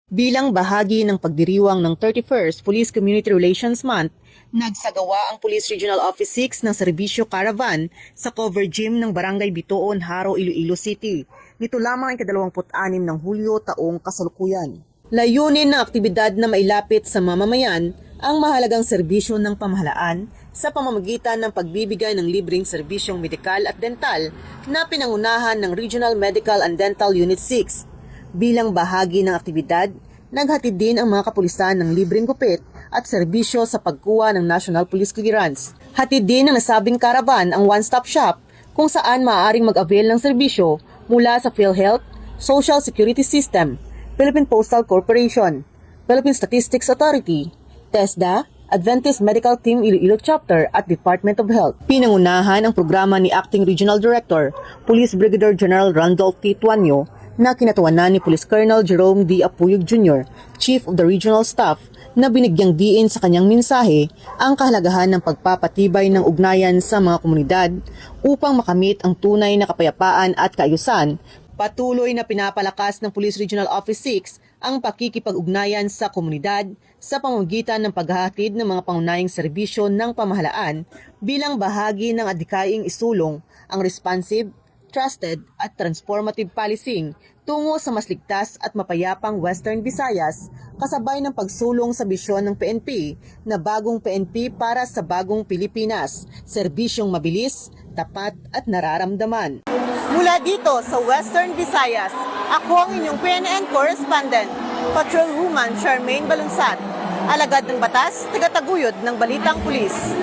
Bilang bahagi ng pagdiriwang ng 31st Police Community Relations Month, nagsagawa ang Police Regional Office 6 ng serbisyo caravan sa cover gym ng Barangay Bitoon, Haro, Iloilo City. Nito lamang ang ika-26 ng Hulyo taong kasalukuyan. Layunin ng aktibidad na mailapit sa mamamayan ang mahalagang serbisyo ng pamahalaan sa pamamagitan ng pagbibigay ng libreng serbisyong medikal at dental na pinangunahan ng Regional Medical and Dental Unit 6. Bilang bahagi ng aktibidad, naghatid din ang mga kapulisan ng libreng gupit at serbisyo sa pagkuha ng National Police Clearance. Hatid din ng nasabing caravan ang one-stop shop kung saan maaaring mag-avail ng serbisyo mula sa PhilHealth, Social Security System, Philippine Postal Corporation, Philippine Statistics Authority, TESDA, Adventist Medical Team Iloilo Chapter at Department of Health. Pinangunahan ang programa ni Acting Regional Director, Police Brigadier General Randolph T. Tuanyo, na kinatuwanan ni Police Colonel Jerome D. Apuyog Jr., Chief of the Regional Staff, na binigyang diin sa kanyang mensahe ang kahalagahan ng pagpapatibay ng ugnayan sa mga komunidad upang makamit ang tunay na kapayapaan at kaayusan. Patuloy na pinapalakas ng Police Regional Office 6 ang pakikipag-ugnayan sa komunidad sa pamamagitan ng paghahatid ng mga pangunahing serbisyo ng pamahalaan bilang bahagi ng adhikaing isulong ang responsive, trusted at transformative policing tungo sa mas ligtas at mapayapang Western Visayas kasabay ng pagsulong sa bisyon ng PNP na bagong PNP para sa bagong Pilipinas, serbisyong mabilis, tapat at nararamdaman. Mula dito sa Western Visayas, ako ang inyong PNN correspondent, Patrolwoman Charmaine Balunsat, alagad ng batas, tagataguyod ng Balitang Pulis.